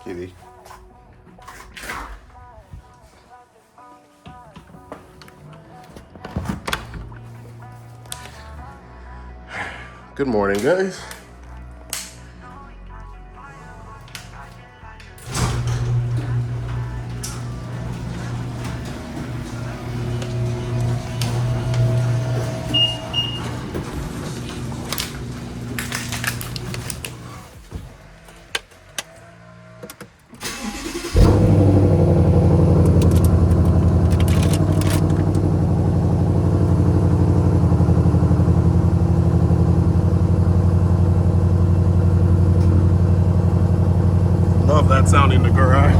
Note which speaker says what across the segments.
Speaker 1: Kitty. Good morning, guys. Love that sound in the garage.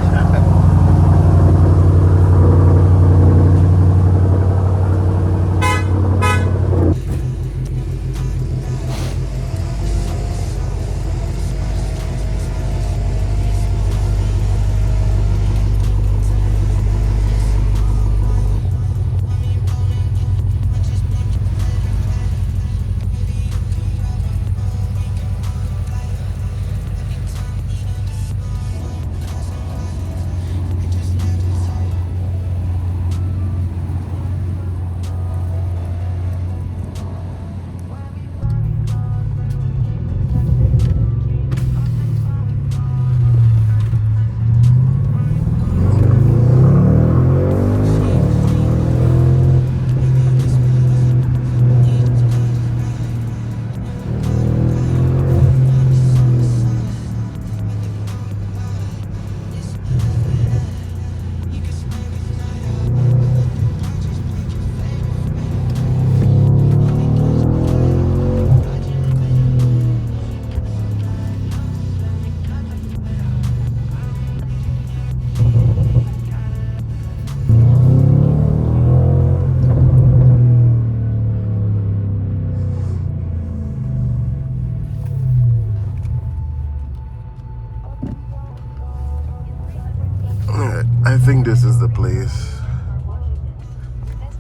Speaker 1: I think this is the place.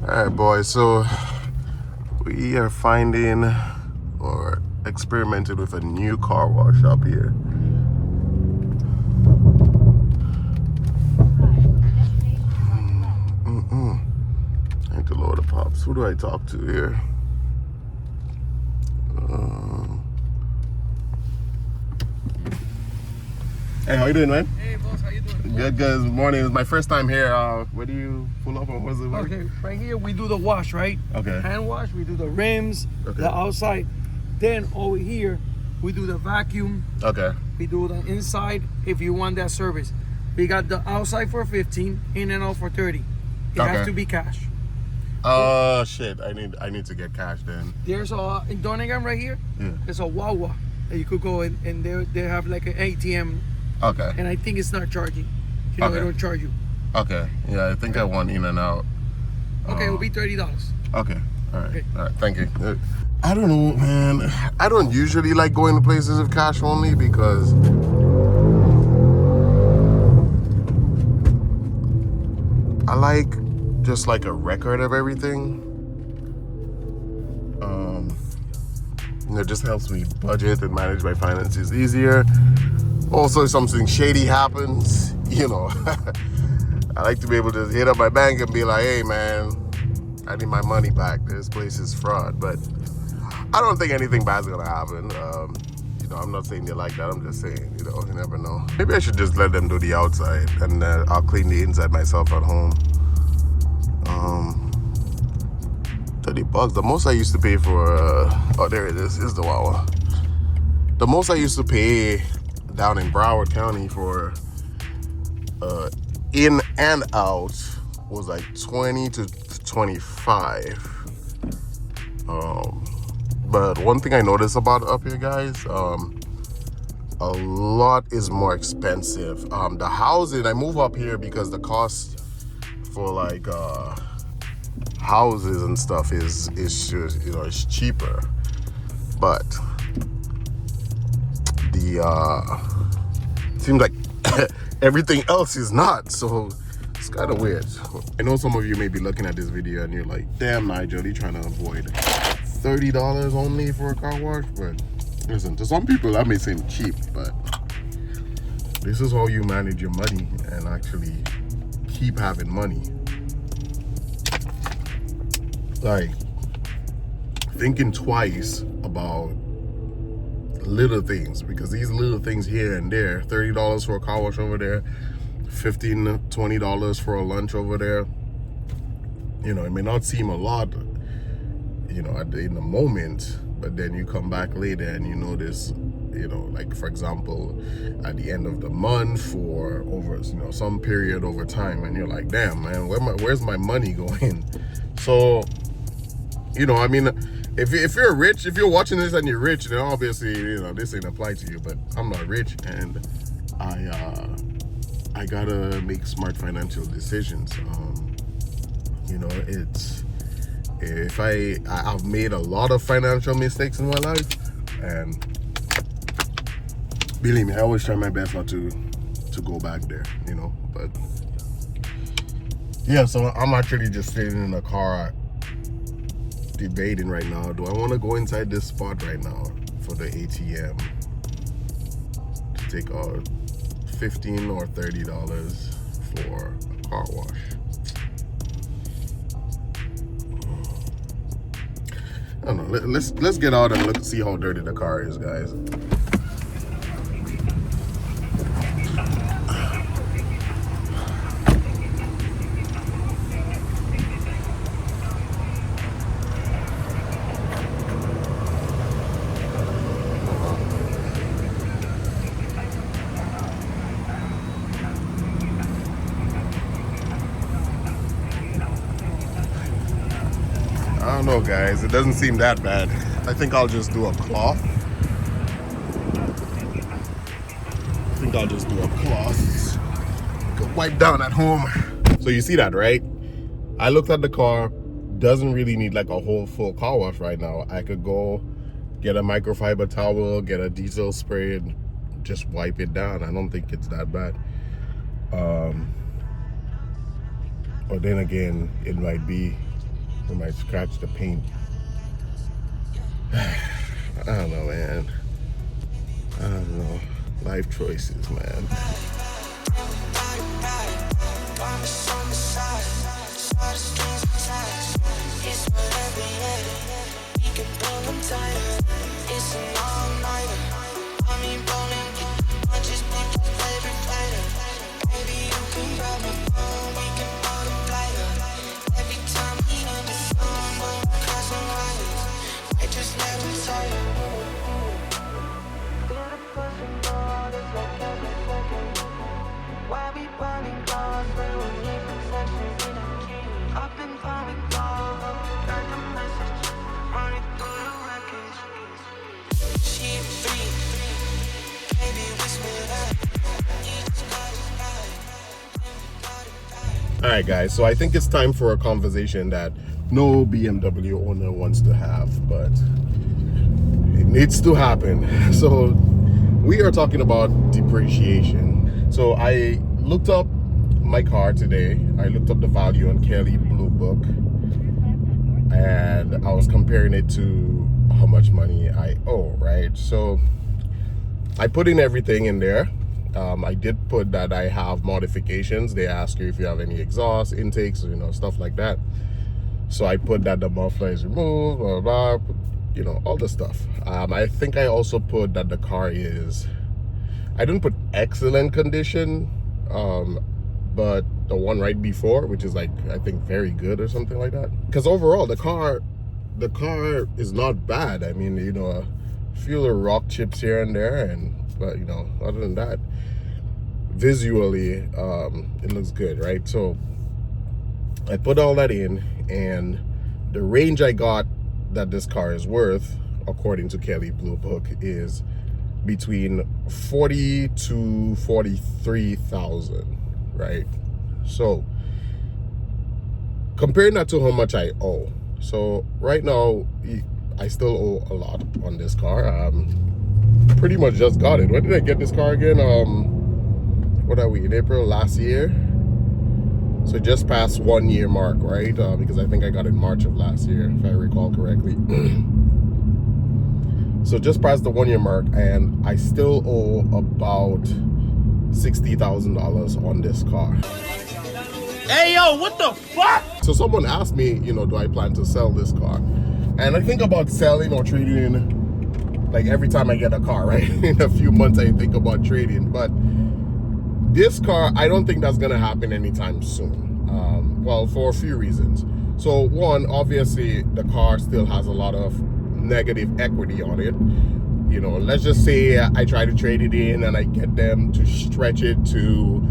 Speaker 1: Alright, boys, so we are finding or experimenting with a new car wash up here. I need to lower the pops. Who do I talk to here? Hey, how you doing, man?
Speaker 2: Hey, boss, how you doing?
Speaker 1: Good, good. Morning. It's my first time here. Where do you pull up, or what's it?
Speaker 2: Okay, right here we do the wash, right?
Speaker 1: Okay.
Speaker 2: Hand wash, we do the rims,
Speaker 1: Okay.
Speaker 2: the outside. Then over here, we do the vacuum.
Speaker 1: Okay.
Speaker 2: We do the inside if you want that service. We got the outside for 15, in and out for 30. It
Speaker 1: Okay.
Speaker 2: has to be cash.
Speaker 1: Oh shit! I need to get cash then.
Speaker 2: There's a, in Donegan right here,
Speaker 1: Yeah.
Speaker 2: there's a Wawa that you could go in and they have like an ATM,
Speaker 1: Okay.
Speaker 2: and I think it's not charging. You know,
Speaker 1: Okay.
Speaker 2: they don't charge you.
Speaker 1: Okay. Yeah, I think I want in and out.
Speaker 2: Okay, it'll be $30.
Speaker 1: Okay. All right.
Speaker 2: Okay.
Speaker 1: All right. Thank you. I don't know, man. I don't usually like going to places with cash only because I like just like a record of everything. It just helps me budget and manage my finances easier. Also, if something shady happens, you know, I like to be able to hit up my bank and be like, hey, man, I need my money back. This place is fraud. But I don't think anything bad's going to happen. You know, I'm not saying they like that. I'm just saying, you know, you never know. Maybe I should just let them do the outside and I'll clean the inside myself at home. $30. The most I used to pay for, oh, there it is the Wawa. The most I used to pay down in Broward County for in and out was like 20 to 25. But one thing I noticed about up here, guys, a lot is more expensive. The housing, I move up here because the cost for like houses and stuff is just, you know, it's cheaper, but the seems like everything else is not, so it's kind of weird. I know some of you may be looking at this video and you're like, damn, Nigel, you're trying to avoid $30 only for a car wash. But listen, to some people that may seem cheap, but this is how you manage your money and actually keep having money. Like, thinking twice about little things, because these little things here and there, $30 for a car wash over there, $15, $20 for a lunch over there, you know, it may not seem a lot, you know, in the moment, but then you come back later and you notice, you know, like for example, at the end of the month or over, you know, some period over time, and you're like, damn, man, where's my money going? So, you know, I mean, if you're rich, if you're watching this and you're rich, then obviously, you know, this ain't apply to you. But I'm not rich, and I gotta make smart financial decisions. You know, it's I've made a lot of financial mistakes in my life, and believe me, I always try my best not to go back there, you know. But yeah, so I'm actually just sitting in the car debating right now, do I want to go inside this spot right now for the ATM to take out $15 or $30 for a car wash? I don't know. Let's get out and look, see how dirty the car is, guys. I don't know, guys. It doesn't seem that bad. I think I'll just do a cloth. Go wipe down at home. So you see that, right? I looked at the car. Doesn't really need like a whole full car wash right now. I could go get a microfiber towel, get a diesel spray, and just wipe it down. I don't think it's that bad. Or then again, it might scratch the paint. I don't know, man. I don't know. Life choices, man. All right, guys, so I think it's time for a conversation that no BMW owner wants to have, but it needs to happen. So we are talking about depreciation. So I looked up my car today. I looked up the value on Kelley Blue Book, and I was comparing it to how much money I owe, right? So I put in everything in there. I did put that I have modifications. They ask you if you have any exhaust intakes, you know, stuff like that. So I put that the muffler is removed, blah, blah, blah, you know, all the stuff. I think I also put that the car is, I didn't put excellent condition, but the one right before, which is like, I think very good or something like that. Because overall, the car is not bad. I mean, you know, a few little rock chips here and there, but you know, other than that, visually, it looks good, right? So I put all that in, and the range I got that this car is worth, according to Kelley Blue Book, is between 40 to 43,000, right? So comparing that to how much I owe, so right now I still owe a lot on this car. Pretty much just got it. When did I get this car again? What are we, in April last year? So just past 1 year mark, right? Because I think I got it in March of last year, if I recall correctly. So just past the 1 year mark, and I still owe about $60,000 on this car.
Speaker 2: Hey yo, what the fuck?
Speaker 1: So someone asked me, you know, do I plan to sell this car? And I think about selling or trading in, like every time I get a car, right? In a few months I think about trading, but this car, I don't think that's gonna happen anytime soon. Well, for a few reasons. So one, obviously the car still has a lot of negative equity on it. You know, let's just say I try to trade it in and I get them to stretch it to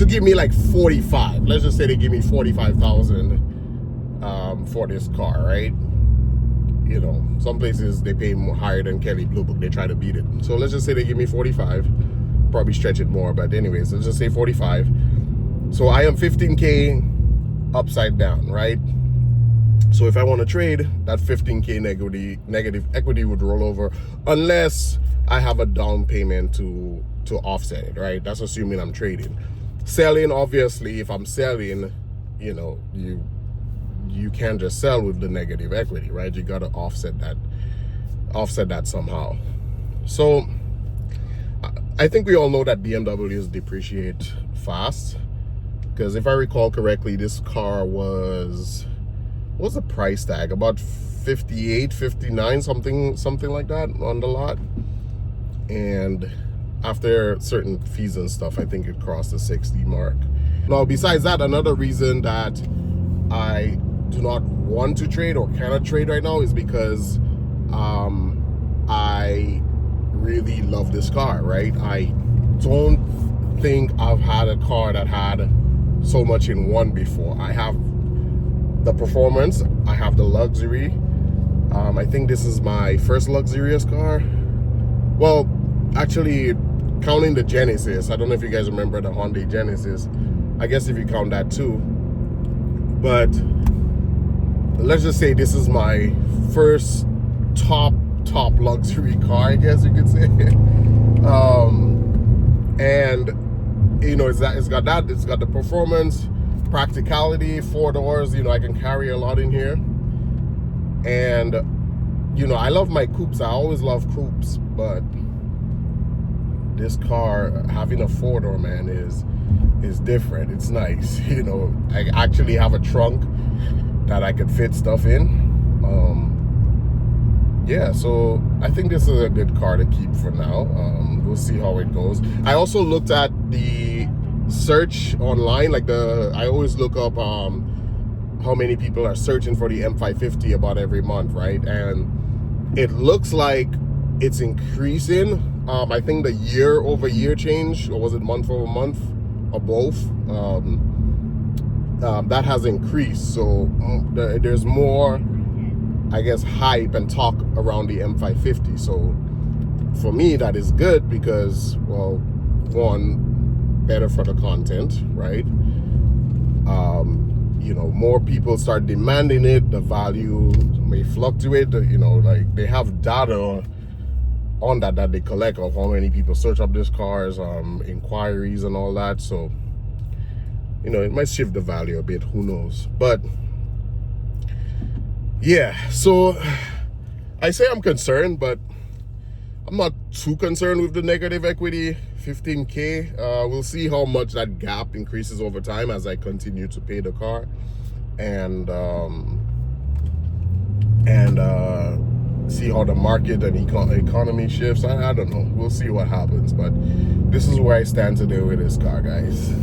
Speaker 1: give me like 45. Let's just say they give me 45,000 for this car, right? You know, some places they pay more higher than Kelly Blue Book. They try to beat it. So let's just say they give me 45. Probably stretch it more, but anyways, let's just say 45. So I am 15K upside down, right? So if I want to trade, that 15K negative equity would roll over unless I have a down payment to offset it, right? That's assuming I'm trading. Selling, obviously, if I'm selling, you know, you can't just sell with the negative equity, right? You got to offset that somehow. So I think we all know that BMWs depreciate fast, because if I recall correctly, this car was, what's the price tag? About 58, 59, something like that on the lot. And after certain fees and stuff, I think it crossed the 60 mark. Now, besides that, another reason that I do not want to trade or cannot trade right now is because I really love this car, right? I don't think I've had a car that had so much in one before. I have the performance, I have the luxury. I think this is my first luxurious car. Well, actually, counting the Genesis, I don't know if you guys remember the Hyundai Genesis. I guess if you count that too. But let's just say this is my first top luxury car, I guess you could say. And you know, it's got the performance, practicality, 4 doors. You know, I can carry a lot in here. And you know, I love my coupes. I always love coupes, but this car, having a 4-door, man, is different. It's nice. You know, I actually have a trunk that I could fit stuff in. Yeah, so I think this is a good car to keep for now. We'll see how it goes. I also looked at the search online, like I always look up how many people are searching for the M550 about every month, right? And it looks like it's increasing. I think the year-over-year change, or was it month-over-month, or both, that has increased. So there's more, I guess, hype and talk around the M550. So for me, that is good because, well, one, better for the content, right? You know, more people start demanding it, the value may fluctuate. You know, like they have data on that they collect of how many people search up these cars, inquiries and all that. So, you know, it might shift the value a bit, who knows. But yeah, so I say I'm concerned, but I'm not too concerned with the negative equity, 15K. We'll see how much that gap increases over time as I continue to pay the car, and see how the market and economy shifts. I don't know. We'll see what happens, but this is where I stand today with this car, guys.